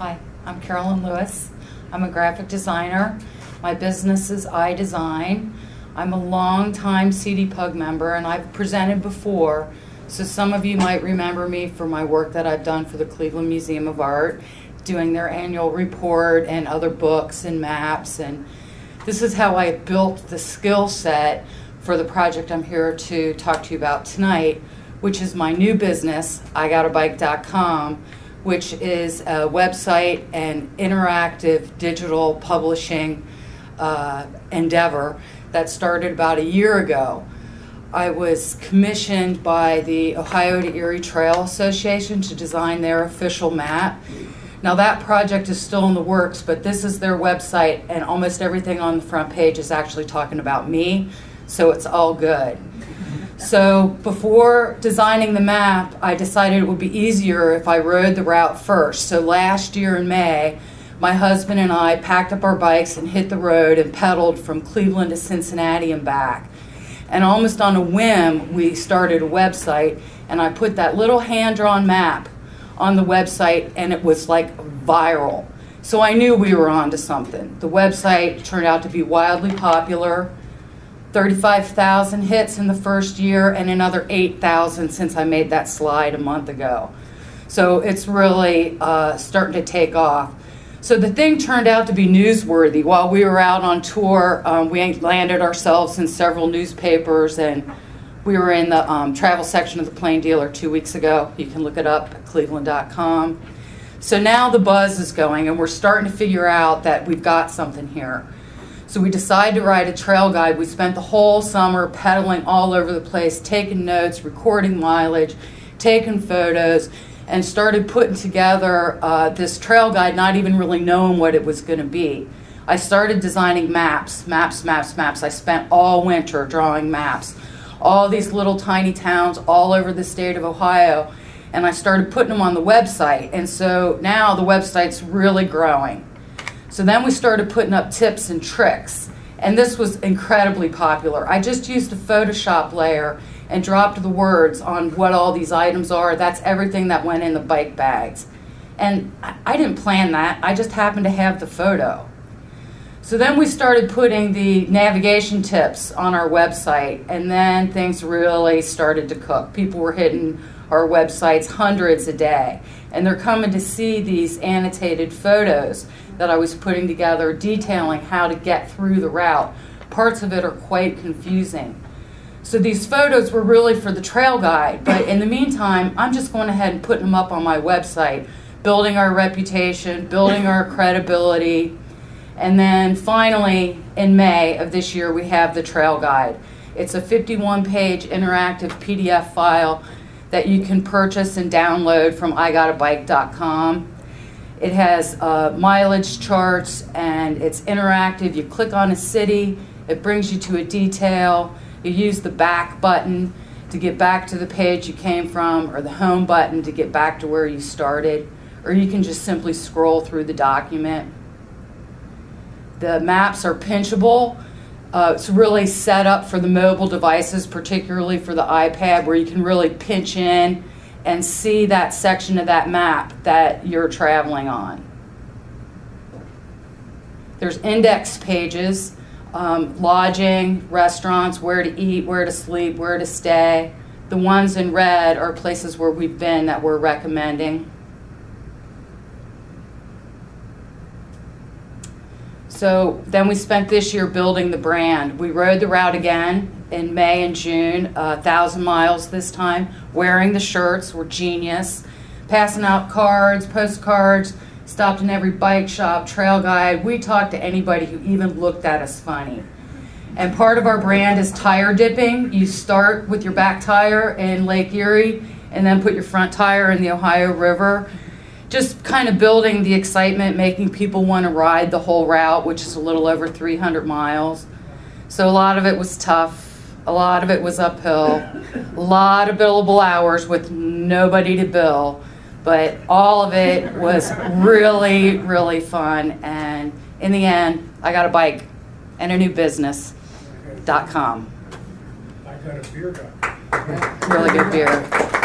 Hi, I'm Carolyn Lewis. I'm a graphic designer. My business is iDesign. I'm a longtime CD-Pug member, and I've presented before, so some of you might remember me for my work that I've done for the Cleveland Museum of Art, doing their annual report and other books and maps, and this is how I built the skill set for the project I'm here to talk to you about tonight, which is my new business, igotabike.com, which is a website and interactive digital publishing endeavor that started about a year ago. I was commissioned by the Ohio to Erie Trail Association to design their official map. Now that project is still in the works, but this is their website, and almost everything on the front page is actually talking about me, so it's all good. So before designing the map, I decided it would be easier if I rode the route first. So last year in May, my husband and I packed up our bikes and hit the road and pedaled from Cleveland to Cincinnati and back. And almost on a whim, we started a website, and I put that little hand-drawn map on the website, and it was like viral. So I knew we were onto something. The website turned out to be wildly popular. 35,000 hits in the first year and another 8,000 since I made that slide a month ago. So it's really starting to take off. So the thing turned out to be newsworthy. While we were out on tour, we landed ourselves in several newspapers, and we were in the travel section of the Plain Dealer 2 weeks ago. You can look it up at cleveland.com. So now the buzz is going, and we're starting to figure out that we've got something here. So we decided to write a trail guide. We spent the whole summer pedaling all over the place, taking notes, recording mileage, taking photos, and started putting together this trail guide, not even really knowing what it was going to be. I started designing maps. I spent all winter drawing maps. All these little tiny towns all over the state of Ohio, and I started putting them on the website. And so now the website's really growing. So then we started putting up tips and tricks, and this was incredibly popular. I just used a Photoshop layer and dropped the words on what all these items are. That's everything that went in the bike bags. And I didn't plan that, I just happened to have the photo. So then we started putting the navigation tips on our website, and then things really started to cook. People were hitting our websites hundreds a day, and they're coming to see these annotated photos that I was putting together detailing how to get through the route. Parts of it are quite confusing. So these photos were really for the trail guide, but in the meantime, I'm just going ahead and putting them up on my website, building our reputation, building our credibility, and then finally in May of this year we have the trail guide. It's a 51-page interactive PDF file that you can purchase and download from igotabike.com. It has mileage charts, and it's interactive. You click on a city, it brings you to a detail. You use the back button to get back to the page you came from, or the home button to get back to where you started, or you can just simply scroll through the document. The maps are pinchable. It's really set up for the mobile devices, particularly for the iPad, where you can really pinch in and see that section of that map that you're traveling on. There's index pages, lodging, restaurants, where to eat, where to sleep, where to stay. The ones in red are places where we've been that we're recommending. So then we spent this year building the brand. We rode the route again in May and June, 1,000 miles this time, wearing the shirts. We're genius. Passing out cards, postcards, stopped in every bike shop, trail guide. We talked to anybody who even looked at us funny. And part of our brand is tire dipping. You start with your back tire in Lake Erie and then put your front tire in the Ohio River. Just kind of building the excitement, making people want to ride the whole route, which is a little over 300 miles. So a lot of it was tough. A lot of it was uphill. A lot of billable hours with nobody to bill. But all of it was really, really fun. And in the end, I got a bike and a new business.com. I got a beer guy. Really good beer.